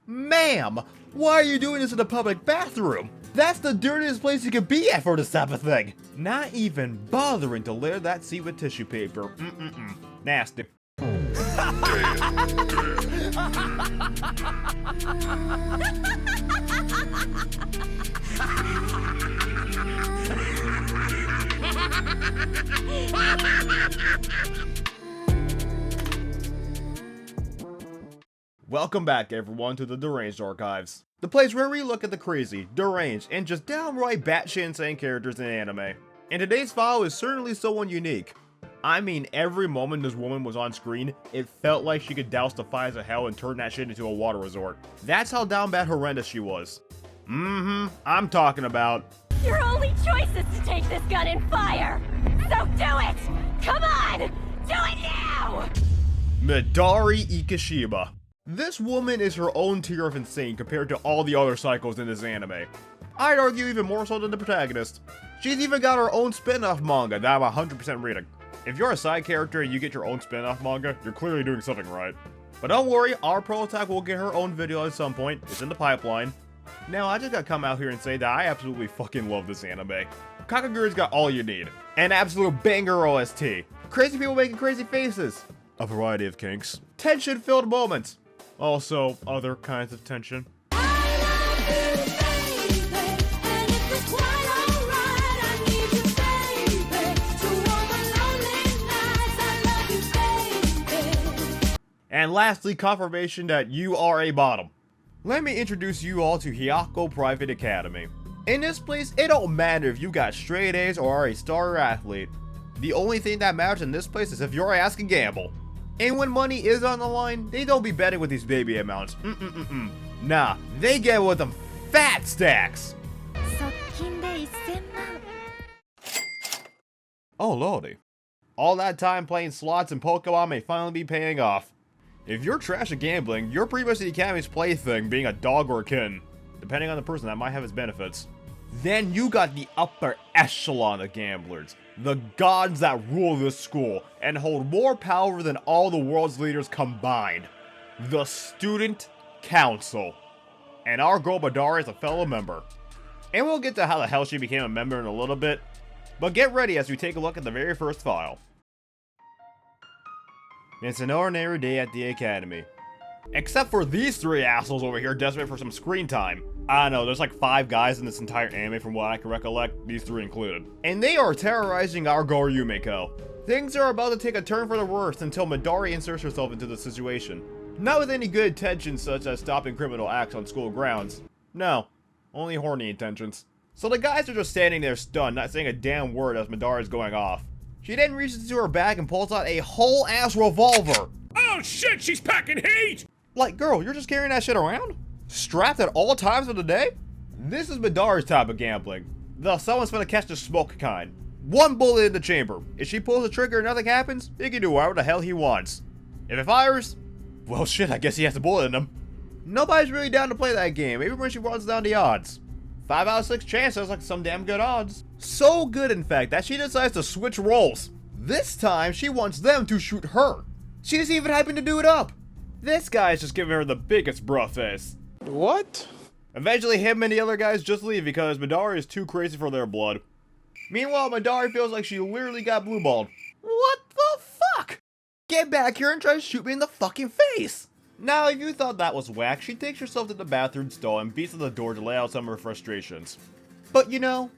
Ma'am, why are you doing this in a public bathroom? That's the dirtiest place you could be at for this type of thing. Not even bothering to layer that seat with tissue paper. Nasty. Welcome back everyone to the Deranged Archives, the place where we look at the crazy, deranged, and just downright batshit insane characters in anime. And today's file is certainly someone unique. I mean, every moment this woman was on screen, it felt like she could douse the fires of hell and turn that shit into a water resort. That's how down bad horrendous she was. I'm talking about... Your only choice is to take this gun and fire! So do it! Come on! Do it now! Midari Ikashima. This woman is her own tier of insane compared to all the other psychos in this anime. I'd argue even more so than the protagonist. She's even got her own spin-off manga that I'm 100% reading. If you're a side character and you get your own spin-off manga, you're clearly doing something right. But don't worry, our prototype will get her own video at some point. It's in the pipeline. Now, I just gotta come out here and say that I absolutely fucking love this anime. Kakegurui's got all you need. An absolute banger OST. Crazy people making crazy faces. A variety of kinks. Tension-filled moments. Also, other kinds of tension. And lastly, confirmation that you are a bottom. Let me introduce you all to Hyako Private Academy. In this place, it don't matter if you got straight A's or are a star athlete. The only thing that matters in this place is if your ass can gamble. And when money is on the line, they don't be betting with these baby amounts. Nah, they get with them fat stacks. Oh lordy. All that time playing slots and Pokemon may finally be paying off. If you're trash at gambling, you're pretty much the Academy's plaything, being a dog or a kitten. Depending on the person, that might have its benefits. Then you got the upper echelon of gamblers. The gods that rule this school and hold more power than all the world's leaders combined. The Student Council. And our girl Midari is a fellow member. And we'll get to how the hell she became a member in a little bit. But get ready as we take a look at the very first file. It's an ordinary day at the Academy. Except for these three assholes over here desperate for some screen time. I don't know, there's like 5 guys in this entire anime from what I can recollect, these 3 included. And they are terrorizing our girl Yumiko. Things are about to take a turn for the worse until Midari inserts herself into the situation. Not with any good intentions such as stopping criminal acts on school grounds. No, only horny intentions. So the guys are just standing there stunned, not saying a damn word as Midari is going off. She then reaches into her bag and pulls out a whole-ass revolver. Oh shit, she's packing heat! Like, girl, you're just carrying that shit around? Strapped at all times of the day? This is Midari's type of gambling. The someone's gonna catch the smoke kind. 1 bullet in the chamber. If she pulls the trigger and nothing happens, he can do whatever the hell he wants. If it fires, well shit, I guess he has a bullet in him. Nobody's really down to play that game, even when she runs down the odds. 5 out of 6 chance sounds like some damn good odds. So good, in fact, that she decides to switch roles. This time, she wants them to shoot her. She doesn't even happen to do it up. This guy's just giving her the biggest bruh face. What? Eventually, him and the other guys just leave because Midari is too crazy for their blood. Meanwhile, Midari feels like she literally got blue-balled. What the fuck? Get back here and try to shoot me in the fucking face! Now, if you thought that was whack, she takes herself to the bathroom stall and beats on the door to lay out some of her frustrations. But you know,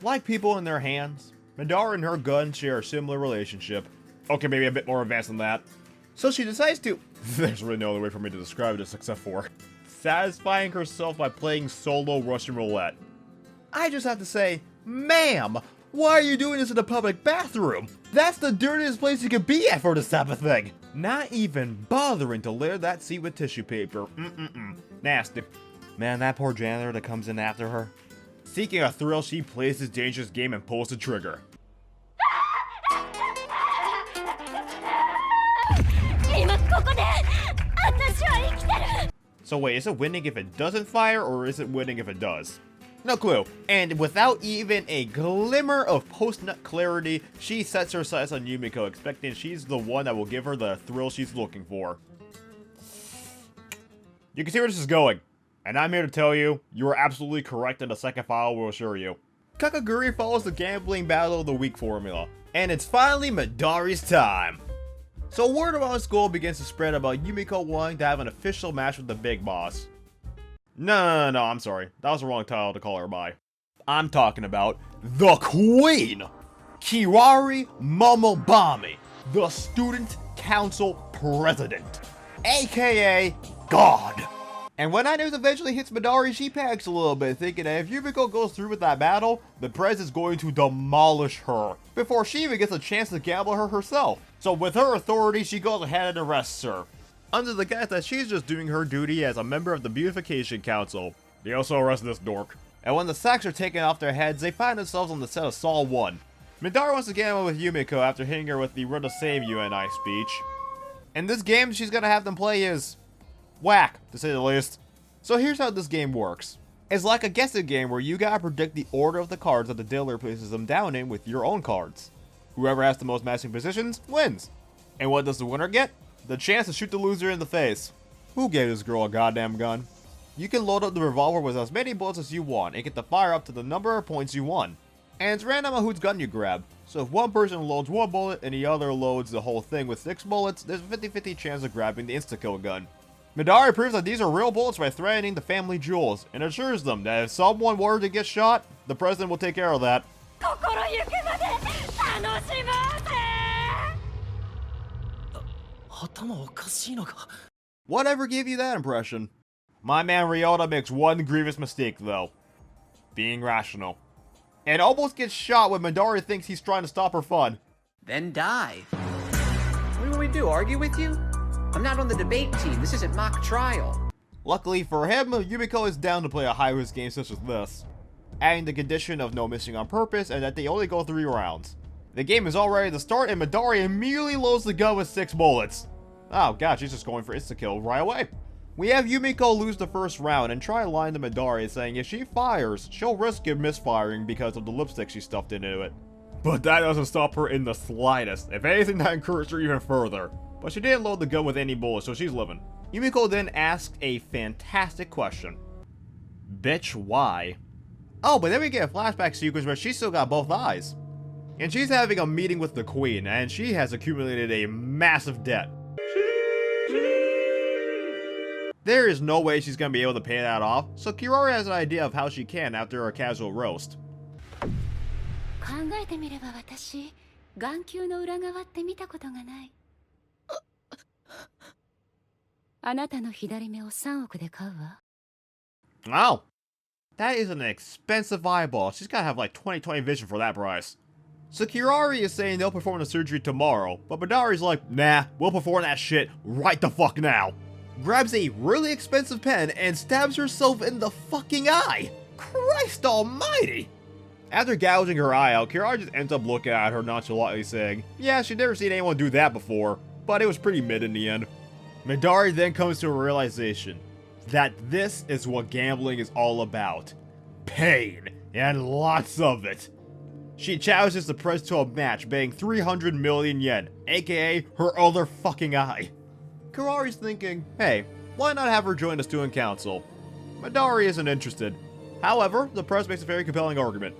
like people in their hands, Midari and her gun share a similar relationship. Okay, maybe a bit more advanced than that. So she decides to... There's really no other way for me to describe this except for... satisfying herself by playing solo Russian roulette. I just have to say, ma'am, why are you doing this in a public bathroom? That's the dirtiest place you could be at for this type of thing. Not even bothering to layer that seat with tissue paper. Nasty. Man, that poor janitor that comes in after her. Seeking a thrill, she plays this dangerous game and pulls the trigger. So wait, is it winning if it doesn't fire, or is it winning if it does? No clue. And without even a glimmer of post-nut clarity, she sets her sights on Yumiko, expecting she's the one that will give her the thrill she's looking for. You can see where this is going. And I'm here to tell you, you are absolutely correct, and the second file will assure you. Kakegurui follows the gambling battle of the week formula, and it's finally Midari's time. So word around school begins to spread about Yumiko wanting to have an official match with the big boss. No, I'm sorry. That was the wrong title to call her by. I'm talking about the Queen! Kirari Momobami, the Student Council President, aka God. And when that news eventually hits Midari, she panics a little bit, thinking that if Yumiko goes through with that battle, the Prez is going to demolish her, before she even gets a chance to gamble her herself. So with her authority, she goes ahead and arrests her, under the guise that she's just doing her duty as a member of the Beautification Council. They also arrest this dork. And when the sacks are taken off their heads, they find themselves on the set of Saw 1. Midari wants to gamble with Yumiko after hitting her with the "We're to save you" NI speech. And this game she's gonna have them play is whack, to say the least. So here's how this game works. It's like a guessing game where you gotta predict the order of the cards that the dealer places them down in with your own cards. Whoever has the most matching positions wins. And what does the winner get? The chance to shoot the loser in the face. Who gave this girl a goddamn gun? You can load up the revolver with as many bullets as you want and get to fire up to the number of points you won. And it's random on whose gun you grab. So if one person loads one bullet and the other loads the whole thing with 6 bullets, there's a 50-50 chance of grabbing the insta-kill gun. Midari proves that these are real bullets by threatening the family jewels, and assures them that if someone were to get shot, the president will take care of that. Whatever gave you that impression? My man Ryota makes one grievous mistake though. Being rational. And almost gets shot when Midari thinks he's trying to stop her fun. Then die. What do we do, argue with you? I'm not on the debate team, this isn't mock trial. Luckily for him, Yumiko is down to play a high-risk game such as this, adding the condition of no missing on purpose and that they only go 3 rounds. The game is all ready to start and Midari immediately loads the gun with 6 bullets. Oh god, she's just going for insta-kill right away. We have Yumiko lose the first round and try lying to Midari, saying if she fires, she'll risk it misfiring because of the lipstick she stuffed into it. But that doesn't stop her in the slightest. If anything, that encouraged her even further. But she didn't load the gun with any bullets, so she's living. Yumiko then asked a fantastic question. Bitch, why? Oh, but then we get a flashback sequence where she's still got both eyes. And she's having a meeting with the Queen, and she has accumulated a massive debt. There is no way she's gonna be able to pay that off, so Kirari has an idea of how she can after her casual roast. Wow, that is an expensive eyeball. She's gotta have like 20/20 vision for that price. So Kirari is saying they'll perform the surgery tomorrow, but Midari's like, nah, we'll perform that shit right the fuck now. Grabs a really expensive pen and stabs herself in the fucking eye. Christ almighty! After gouging her eye out, Kirari just ends up looking at her nonchalantly saying, yeah, she'd never seen anyone do that before, but it was pretty mid in the end. Midari then comes to a realization that this is what gambling is all about. Pain, and lots of it. She challenges the Prez to a match, paying 300 million yen, aka her other fucking eye. Kirari's thinking, hey, why not have her join the student council? Midari isn't interested. However, the Prez makes a very compelling argument.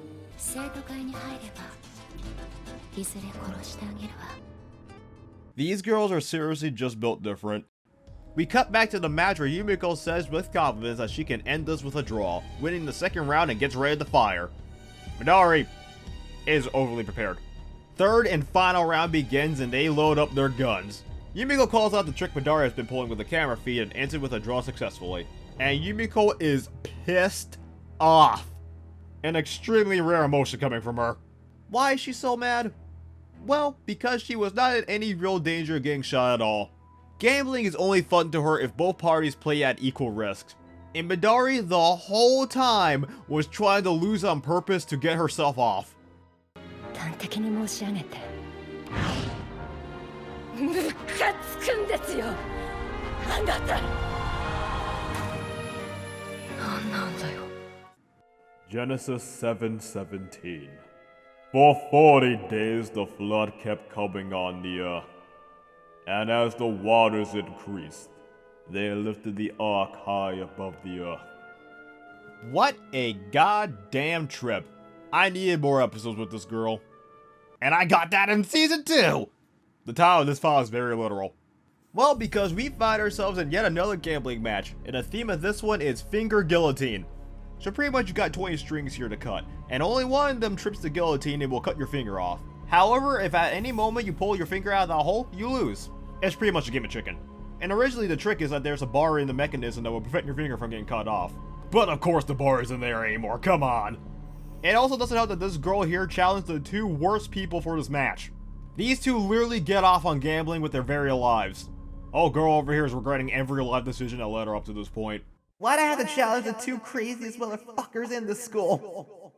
These girls are seriously just built different. We cut back to the match where Yumiko says with confidence that she can end this with a draw, winning the second round and gets ready to fire. Midari is overly prepared. Third and final round begins and they load up their guns. Yumiko calls out the trick Midari has been pulling with the camera feed and ends it with a draw successfully. And Yumiko is pissed off. An extremely rare emotion coming from her. Why is she so mad? Well, because she was not in any real danger of getting shot at all. Gambling is only fun to her if both parties play at equal risk. And Midari the whole time was trying to lose on purpose to get herself off. Genesis 7:17. For 40 days the flood kept coming on the earth, and as the waters increased, They lifted the ark high above the earth. What a goddamn trip. I needed more episodes with this girl. And I got that in season 2! The title of this file is very literal. Well, because we find ourselves in yet another gambling match, and the theme of this one is finger guillotine. So pretty much you got 20 strings here to cut, and only one of them trips the guillotine and will cut your finger off. However, if at any moment you pull your finger out of the hole, you lose. It's pretty much a game of chicken. And originally the trick is that there's a bar in the mechanism that will prevent your finger from getting cut off. But of course the bar isn't there anymore, come on. It also doesn't help that this girl here challenged the 2 worst people for this match. These 2 literally get off on gambling with their very lives. Oh, girl over here is regretting every life decision that led her up to this point. Why'd I have to challenge the 2 craziest motherfuckers in the school?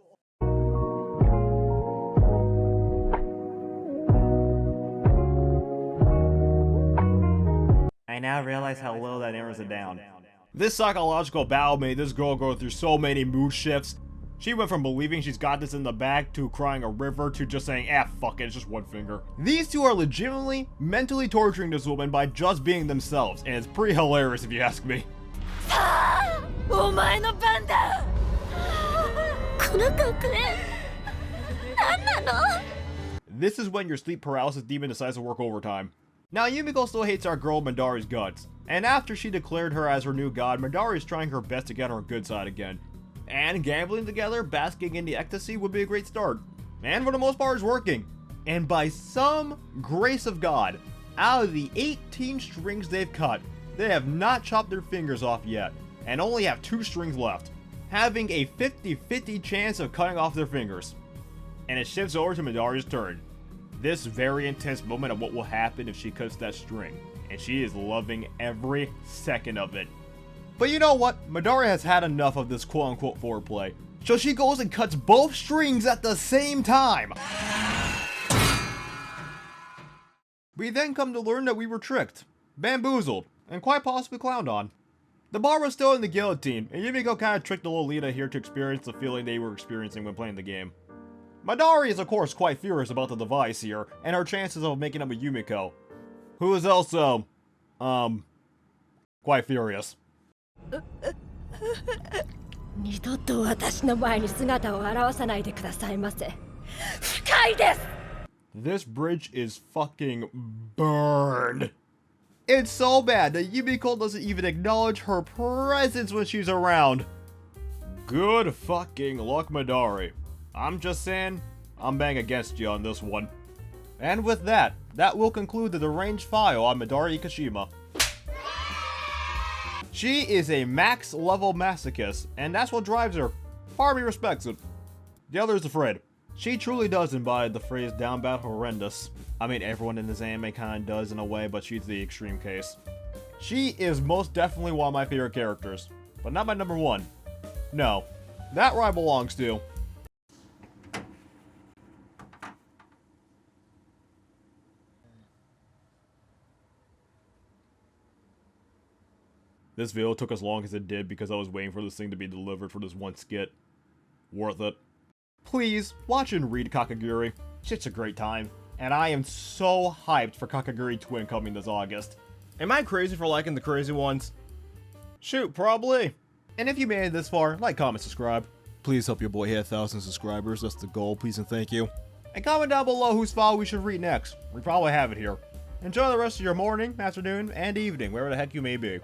I now realize how low that narrows it down. This psychological battle made this girl go through so many mood shifts. She went from believing she's got this in the bag to crying a river to just saying, fuck it, it's just one finger. These 2 are legitimately mentally torturing this woman by just being themselves, and it's pretty hilarious if you ask me. This is when your sleep paralysis demon decides to work overtime. Now Yumiko still hates our girl Midari's guts, and after she declared her as her new god, Midari is trying her best to get on her good side again. And gambling together, basking in the ecstasy would be a great start. And for the most part, it's working. And by some grace of God, out of the 18 strings they've cut, they have not chopped their fingers off yet, and only have 2 strings left, having a 50-50 chance of cutting off their fingers. And it shifts over to Midari's turn. This very intense moment of what will happen if she cuts that string, and she is loving every second of it. But you know what? Midari has had enough of this quote-unquote foreplay, so she goes and cuts both strings at the same time. We then come to learn that we were tricked, bamboozled, and quite possibly clowned on. The bar was still in the guillotine, and Yumiko kind of tricked the Lolita here to experience the feeling they were experiencing when playing the game. Midari is of course quite furious about the device here, and her chances of making up with Yumiko, who is also, quite furious. 二度と私の前に姿を現さないでくださいませ。不快です。 This bridge is fucking burned. It's so bad that Yumiko doesn't even acknowledge her presence when she's around. Good fucking luck, Midari. I'm just saying, I'm bang against you on this one. And with that, that will conclude the deranged file on Midari Ikashima. She is a max level masochist, and that's what drives her. Part of me respects it. The other is afraid. She truly does embody the phrase down bad horrendous. I mean, everyone in this anime kinda does in a way, but she's the extreme case. She is most definitely one of my favorite characters, but not my number 1. No, that ride belongs to... This video took as long as it did because I was waiting for this thing to be delivered for this one skit. Worth it. Please, watch and read Kakegurui. Shit's a great time. And I am so hyped for Kakegurui Twin coming this August. Am I crazy for liking the crazy ones? Shoot, probably. And if you made it this far, like, comment, subscribe. Please help your boy hit 1,000 subscribers. That's the goal. Please and thank you. And comment down below whose file we should read next. We probably have it here. Enjoy the rest of your morning, afternoon, and evening, wherever the heck you may be.